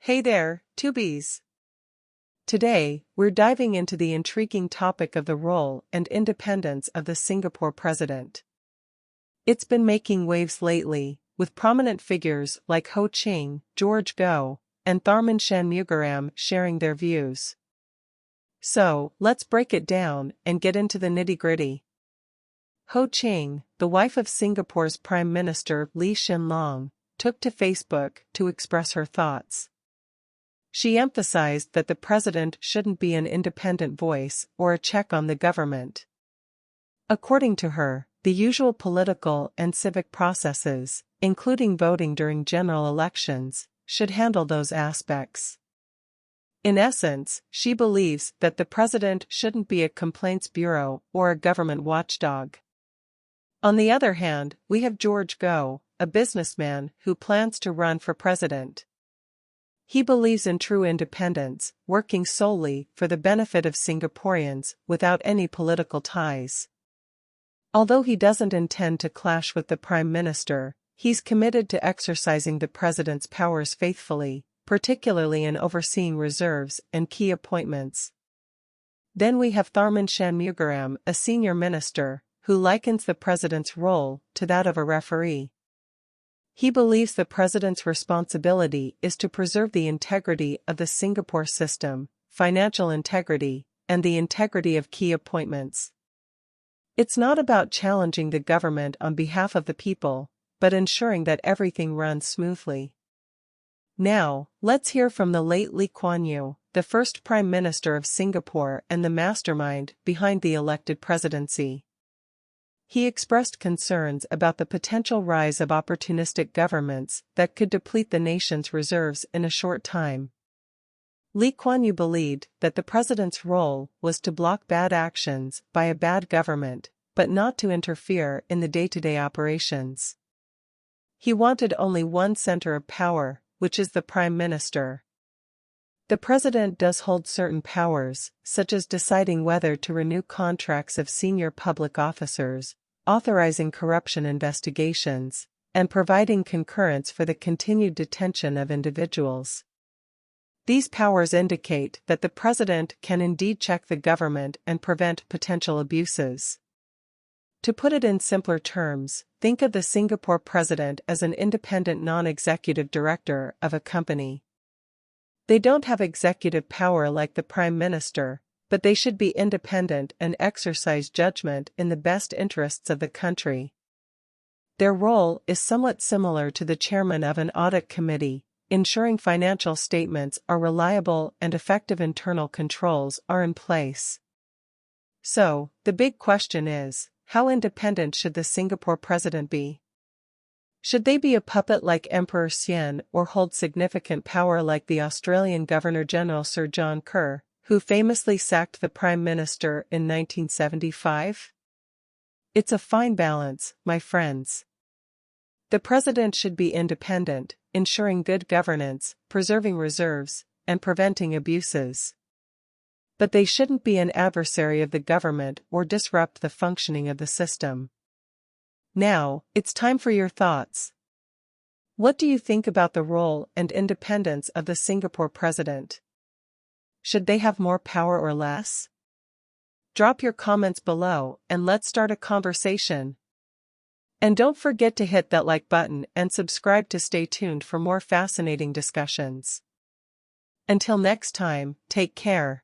Hey there, tubies! Today, we're diving into the intriguing topic of the role and independence of the Singapore president. It's been making waves lately, with prominent figures like Ho Ching, George Goh, and Tharman Shanmugaratnam sharing their views. So, let's break it down and get into the nitty-gritty. Ho Ching, the wife of Singapore's Prime Minister Lee Hsien Loong, took to Facebook to express her thoughts. She emphasized that the president shouldn't be an independent voice or a check on the government. According to her, the usual political and civic processes, including voting during general elections, should handle those aspects. In essence, she believes that the president shouldn't be a complaints bureau or a government watchdog. On the other hand, we have George Goh, a businessman who plans to run for president. He believes in true independence, working solely for the benefit of Singaporeans without any political ties. Although he doesn't intend to clash with the Prime Minister, he's committed to exercising the president's powers faithfully, particularly in overseeing reserves and key appointments. Then we have Tharman Shanmugaratnam, a senior minister, who likens the president's role to that of a referee. He believes the president's responsibility is to preserve the integrity of the Singapore system, financial integrity, and the integrity of key appointments. It's not about challenging the government on behalf of the people, but ensuring that everything runs smoothly. Now, let's hear from the late Lee Kuan Yew, the first Prime Minister of Singapore and the mastermind behind the elected presidency. He expressed concerns about the potential rise of opportunistic governments that could deplete the nation's reserves in a short time. Lee Kuan Yew believed that the president's role was to block bad actions by a bad government, but not to interfere in the day-to-day operations. He wanted only one center of power, which is the Prime Minister. The president does hold certain powers, such as deciding whether to renew contracts of senior public officers, authorizing corruption investigations, and providing concurrence for the continued detention of individuals. These powers indicate that the president can indeed check the government and prevent potential abuses. To put it in simpler terms, think of the Singapore president as an independent non-executive director of a company. They don't have executive power like the Prime Minister, but they should be independent and exercise judgment in the best interests of the country. Their role is somewhat similar to the chairman of an audit committee, ensuring financial statements are reliable and effective internal controls are in place. So, the big question is, how independent should the Singapore president be? Should they be a puppet like Emperor Hsien or hold significant power like the Australian Governor-General Sir John Kerr, who famously sacked the Prime Minister in 1975? It's a fine balance, my friends. The president should be independent, ensuring good governance, preserving reserves, and preventing abuses. But they shouldn't be an adversary of the government or disrupt the functioning of the system. Now, it's time for your thoughts. What do you think about the role and independence of the Singapore president? Should they have more power or less? Drop your comments below and let's start a conversation. And don't forget to hit that like button and subscribe to stay tuned for more fascinating discussions. Until next time, take care.